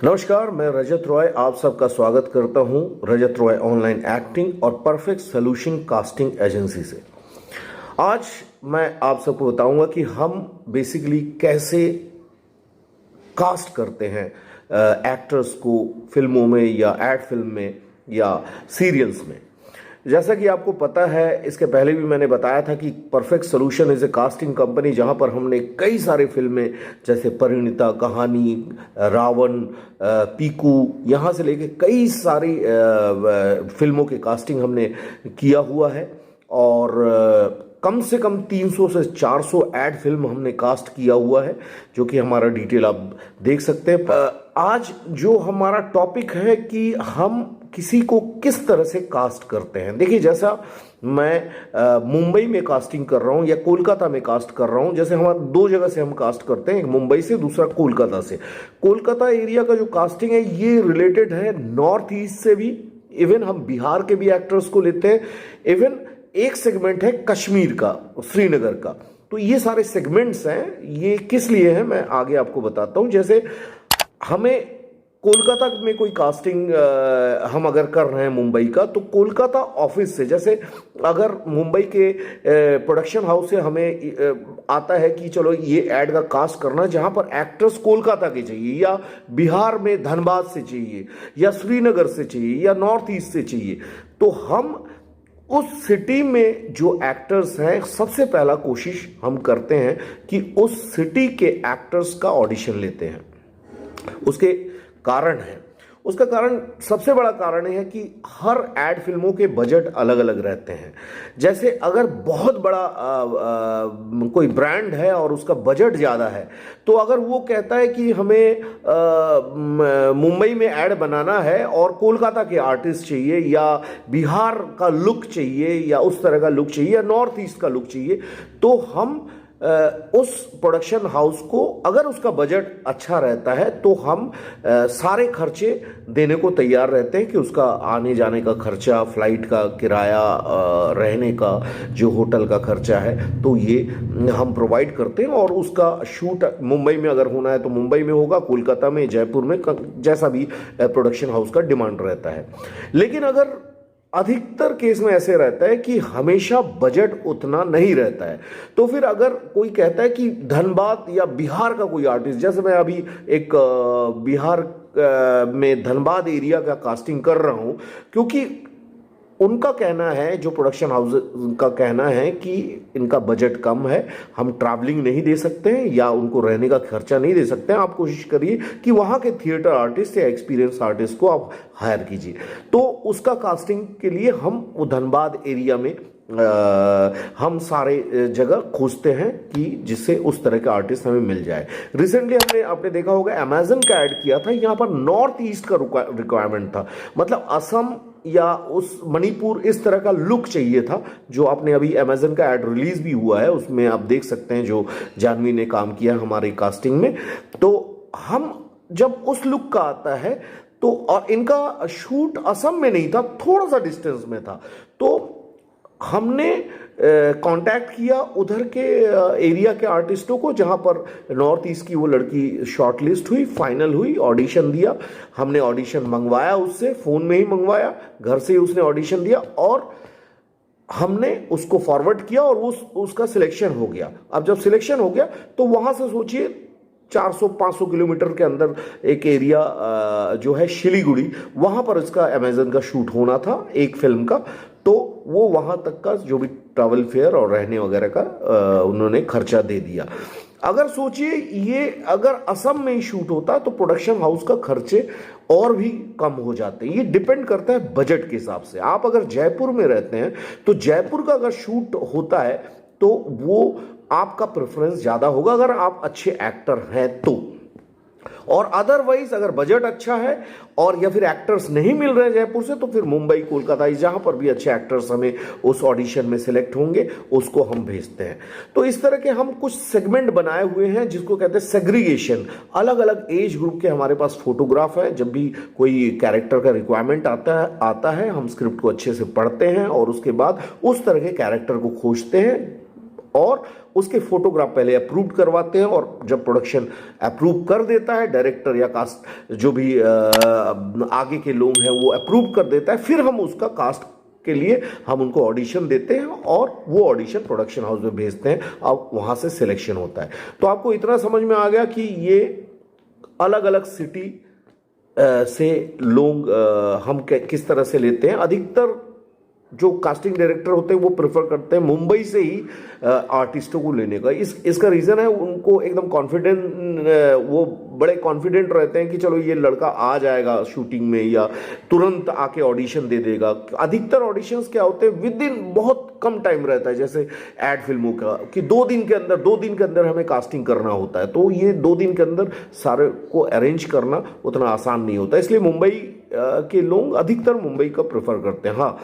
नमस्कार, मैं रजत रॉय आप सबका स्वागत करता हूं रजत रॉय ऑनलाइन एक्टिंग और परफेक्ट सोल्यूशन कास्टिंग एजेंसी से। आज मैं आप सबको बताऊंगा कि हम बेसिकली कैसे कास्ट करते हैं एक्टर्स को फिल्मों में या एड फिल्म में या सीरियल्स में। जैसा कि आपको पता है, इसके पहले भी मैंने बताया था कि perfect solution is a casting company जहां पर हमने कई सारे फिल्में जैसे परिणीता, कहानी, रावण, पीकू, यहां से लेके कई सारी फिल्मों के कास्टिंग हमने किया हुआ है और कम से कम 300 से 400 एड फिल्म हमने कास्ट किया हुआ है, जो कि हमारा डिटेल आप देख सकते हैं। आज जो हमारा टॉपिक है कि हम किसी को किस तरह से कास्ट करते हैं। देखिए, जैसा मैं मुंबई में कास्टिंग कर रहा हूं या कोलकाता में कास्ट कर रहा हूं, जैसे हमारा दो जगह से हम कास्ट करते हैं, एक मुंबई से, दूसरा कोलकाता से। कोलकाता एरिया का जो कास्टिंग है ये रिलेटेड है नॉर्थ ईस्ट से भी, इवन हम बिहार के भी एक्टर्स को लेते हैं, इवन एक सेगमेंट है कश्मीर का, श्रीनगर का। तो ये सारे सेगमेंट्स हैं, ये किस लिए हैं मैं आगे आपको बताता हूं। जैसे हमें कोलकाता में कोई कास्टिंग हम अगर कर रहे हैं मुंबई का, तो कोलकाता ऑफिस से, जैसे अगर मुंबई के प्रोडक्शन हाउस से हमें आता है कि चलो ये ऐड का कास्ट करना, जहां पर एक्टर्स कोलकाता के चाहिए या बिहार में धनबाद से चाहिए या श्रीनगर से चाहिए या नॉर्थ ईस्ट से चाहिए, तो हम उस सिटी में जो एक्टर्स हैं, सबसे पहला कोशिश हम करते हैं कि उस सिटी के एक्टर्स का ऑडिशन लेते हैं। उसके कारण है, उसका कारण, सबसे बड़ा कारण है कि हर एड फिल्मों के बजट अलग अलग रहते हैं। जैसे अगर बहुत बड़ा कोई ब्रांड है और उसका बजट ज़्यादा है, तो अगर वो कहता है कि हमें मुंबई में ऐड बनाना है और कोलकाता के आर्टिस्ट चाहिए या बिहार का लुक चाहिए या उस तरह का लुक चाहिए या नॉर्थ ईस्ट का लुक चाहिए, तो हम उस प्रोडक्शन हाउस को, अगर उसका बजट अच्छा रहता है, तो हम सारे खर्चे देने को तैयार रहते हैं कि उसका आने जाने का खर्चा, फ्लाइट का किराया, रहने का जो होटल का खर्चा है, तो ये हम प्रोवाइड करते हैं। और उसका शूट मुंबई में अगर होना है तो मुंबई में होगा, कोलकाता में, जयपुर में, जैसा भी प्रोडक्शन हाउस का डिमांड रहता है। लेकिन अगर अधिकतर केस में ऐसे रहता है कि हमेशा बजट उतना नहीं रहता है, तो फिर अगर कोई कहता है कि धनबाद या बिहार का कोई आर्टिस्ट, जैसे मैं अभी एक बिहार में धनबाद एरिया का कास्टिंग कर रहा हूं, क्योंकि उनका कहना है, जो प्रोडक्शन हाउस का कहना है कि इनका बजट कम है, हम ट्रैवलिंग नहीं दे सकते हैं या उनको रहने का खर्चा नहीं दे सकते हैं। आप कोशिश करिए कि वहाँ के थिएटर आर्टिस्ट या एक्सपीरियंस आर्टिस्ट को आप हायर कीजिए। तो उसका कास्टिंग के लिए हम वो धनबाद एरिया में हम सारे जगह खोजते हैं कि जिससे उस तरह के आर्टिस्ट हमें मिल जाए। रिसेंटली आपने देखा होगा, अमेजन का ऐड किया था, यहाँ पर नॉर्थ ईस्ट का रिक्वायरमेंट था, मतलब असम या उस मणिपुर, इस तरह का लुक चाहिए था। जो आपने अभी अमेजन का ऐड रिलीज भी हुआ है, उसमें आप देख सकते हैं जो जानवी ने काम किया हमारी कास्टिंग में। तो हम जब उस लुक का आता है, तो और इनका शूट असम में नहीं था, थोड़ा सा डिस्टेंस में था, तो हमने कांटेक्ट किया उधर के एरिया के आर्टिस्टों को, जहां पर नॉर्थ ईस्ट की वो लड़की शॉर्टलिस्ट हुई, फाइनल हुई, ऑडिशन दिया। हमने ऑडिशन मंगवाया उससे, फोन में ही मंगवाया, घर से ही उसने ऑडिशन दिया और हमने उसको फॉरवर्ड किया और उसका सिलेक्शन हो गया। अब जब सिलेक्शन हो गया, तो वहां से सोचिए 400-500 किलोमीटर के अंदर एक एरिया जो है शिलीगुड़ी, वहां पर इसका अमेजन का शूट होना था एक फिल्म का। तो वो वहां तक का जो भी ट्रैवल फेयर और रहने वगैरह का उन्होंने खर्चा दे दिया। अगर सोचिए, ये अगर असम में ही शूट होता तो प्रोडक्शन हाउस का खर्चे और भी कम हो जाते हैं। ये डिपेंड करता है बजट के हिसाब से। आप अगर जयपुर में रहते हैं, तो जयपुर का अगर शूट होता है तो वो आपका प्रेफरेंस ज्यादा होगा, अगर आप अच्छे एक्टर हैं तो। और अदरवाइज अगर बजट अच्छा है और या फिर एक्टर्स नहीं मिल रहे जयपुर से, तो फिर मुंबई, कोलकाता, जहां पर भी अच्छे एक्टर्स हमें उस ऑडिशन में सिलेक्ट होंगे, उसको हम भेजते हैं। तो इस तरह के हम कुछ सेगमेंट बनाए हुए हैं, जिसको कहते हैं सेग्रीगेशन। अलग अलग एज ग्रुप के हमारे पास फोटोग्राफ है। जब भी कोई कैरेक्टर का रिक्वायरमेंट आता है, हम स्क्रिप्ट को अच्छे से पढ़ते हैं और उसके बाद उस तरह के कैरेक्टर को खोजते हैं और उसके फोटोग्राफ पहले अप्रूव करवाते हैं, और जब प्रोडक्शन अप्रूव कर देता है, डायरेक्टर या कास्ट जो भी आगे के लोग हैं वो अप्रूव कर देता है, फिर हम उसका कास्ट के लिए हम उनको ऑडिशन देते हैं और वो ऑडिशन प्रोडक्शन हाउस में भेजते हैं। अब वहाँ से सिलेक्शन होता है। तो आपको इतना समझ में आ गया कि ये अलग अलग सिटी से लोग हम किस तरह से लेते हैं। अधिकतर जो कास्टिंग डायरेक्टर होते हैं वो प्रेफर करते हैं मुंबई से ही आर्टिस्टों को लेने का। इसका रीज़न है उनको एकदम कॉन्फिडेंट, वो बड़े कॉन्फिडेंट रहते हैं कि चलो ये लड़का आ जाएगा शूटिंग में या तुरंत आके ऑडिशन दे देगा। अधिकतर ऑडिशंस क्या होते हैं विद इन बहुत कम टाइम रहता है, जैसे एड फिल्मों का कि 2 दिन के अंदर हमें कास्टिंग करना होता है। तो ये 2 दिन के अंदर सारे को अरेंज करना उतना आसान नहीं होता, इसलिए मुंबई के लोग अधिकतर मुंबई का प्रेफर करते हैं। हाँ,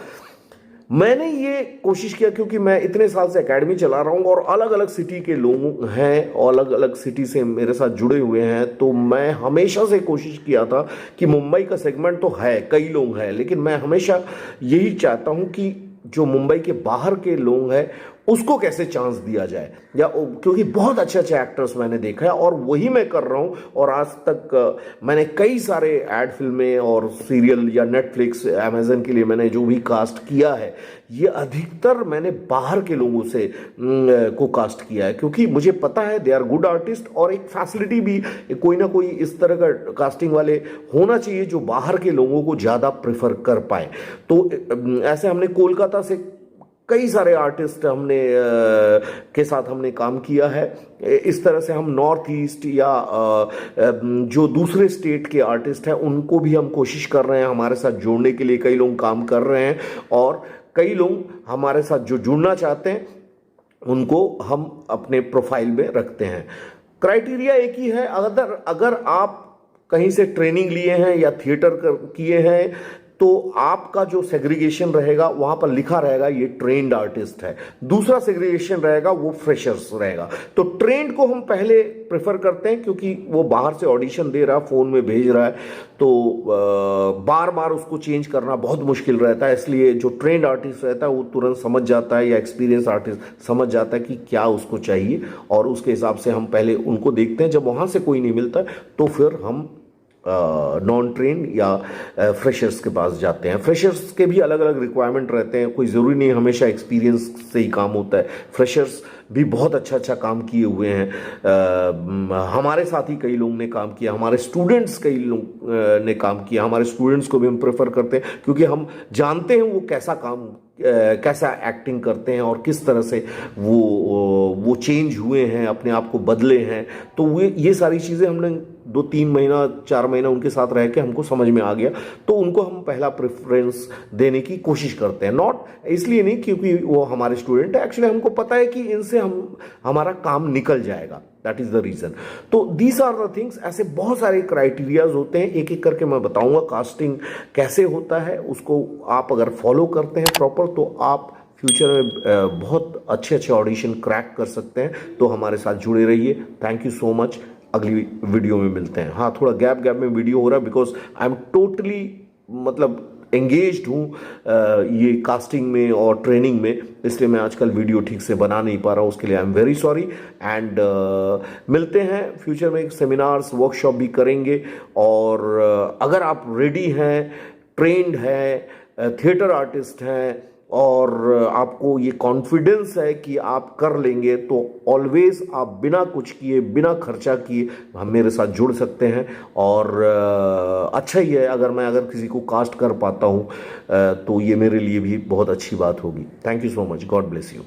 मैंने ये कोशिश किया क्योंकि मैं इतने साल से एकेडमी चला रहा हूँ और अलग अलग सिटी के लोग हैं और अलग अलग सिटी से मेरे साथ जुड़े हुए हैं, तो मैं हमेशा से कोशिश किया था कि मुंबई का सेगमेंट तो है, कई लोग हैं, लेकिन मैं हमेशा यही चाहता हूँ कि जो मुंबई के बाहर के लोग हैं उसको कैसे चांस दिया जाए, या क्योंकि बहुत अच्छे अच्छे एक्टर्स मैंने देखा है और वही मैं कर रहा हूँ। और आज तक मैंने कई सारे एड फिल्में और सीरियल या नेटफ्लिक्स अमेजन के लिए मैंने जो भी कास्ट किया है, ये अधिकतर मैंने बाहर के लोगों से को कास्ट किया है, क्योंकि मुझे पता है दे आर गुड आर्टिस्ट और एक फैसिलिटी भी कोई ना कोई इस तरह का कास्टिंग वाले होना चाहिए जो बाहर के लोगों को ज़्यादा प्रेफर कर पाए। तो ऐसे हमने कोलकाता से कई सारे आर्टिस्ट के साथ हमने काम किया है। इस तरह से हम नॉर्थ ईस्ट या जो दूसरे स्टेट के आर्टिस्ट हैं उनको भी हम कोशिश कर रहे हैं हमारे साथ जोड़ने के लिए। कई लोग काम कर रहे हैं और कई लोग हमारे साथ जो जुड़ना चाहते हैं उनको हम अपने प्रोफाइल में रखते हैं। क्राइटेरिया एक ही है, अगर आप कहीं से ट्रेनिंग लिए हैं या थिएटर किए हैं तो आपका जो सेग्रीगेशन रहेगा वहां पर लिखा रहेगा ये ट्रेंड आर्टिस्ट है। दूसरा सेग्रीगेशन रहेगा वो फ्रेशर्स रहेगा। तो ट्रेंड को हम पहले प्रेफर करते हैं क्योंकि वो बाहर से ऑडिशन दे रहा है, फोन में भेज रहा है, तो बार बार उसको चेंज करना बहुत मुश्किल रहता है। इसलिए जो ट्रेंड आर्टिस्ट रहता है वो तुरंत समझ जाता है, या एक्सपीरियंस आर्टिस्ट समझ जाता है कि क्या उसको चाहिए, और उसके हिसाब से हम पहले उनको देखते हैं। जब वहां से कोई नहीं मिलता तो फिर हम नॉन ट्रेन या फ्रेशर्स के पास जाते हैं। फ्रेशर्स के भी अलग अलग रिक्वायरमेंट रहते हैं, कोई ज़रूरी नहीं हमेशा एक्सपीरियंस से ही काम होता है। फ्रेशर्स भी बहुत अच्छा काम किए हुए हैं। हमारे साथ ही कई लोगों ने काम किया, हमारे स्टूडेंट्स कई लोग ने काम किया। हमारे स्टूडेंट्स को भी हम प्रेफर करते हैं क्योंकि हम जानते हैं वो कैसा एक्टिंग करते हैं और किस तरह से वो चेंज हुए हैं, अपने आप को बदले हैं। तो ये सारी चीज़ें हमने 2-3 महीना 4 महीना उनके साथ रह के हमको समझ में आ गया, तो उनको हम पहला प्रेफरेंस देने की कोशिश करते हैं। नॉट इसलिए नहीं क्योंकि वो हमारे स्टूडेंट है, एक्चुअली हमको पता है कि इनसे हमारा काम निकल जाएगा, दैट इज द रीजन। तो दीज आर द थिंग्स। ऐसे बहुत सारे क्राइटेरियाज होते हैं, एक एक करके मैं बताऊंगा कास्टिंग कैसे होता है। उसको आप अगर फॉलो करते हैं प्रॉपर तो आप फ्यूचर में बहुत अच्छे ऑडिशन क्रैक कर सकते हैं। तो हमारे साथ जुड़े रहिए। Thank you so much. अगली वीडियो में मिलते हैं। हाँ, थोड़ा गैप में वीडियो हो रहा है because I am totally engaged हूँ ये कास्टिंग में और ट्रेनिंग में, इसलिए मैं आजकल वीडियो ठीक से बना नहीं पा रहा हूँ। उसके लिए I am very sorry. And मिलते हैं फ्यूचर में, सेमिनार्स वर्कशॉप भी करेंगे। और अगर आप रेडी हैं, ट्रेंड हैं, थिएटर आर्टिस्ट हैं और आपको ये कॉन्फिडेंस है कि आप कर लेंगे, तो ऑलवेज आप बिना कुछ किए, बिना खर्चा किए हम मेरे साथ जुड़ सकते हैं। और अच्छा ही है अगर किसी को कास्ट कर पाता हूँ तो ये मेरे लिए भी बहुत अच्छी बात होगी। Thank you so much. God bless you.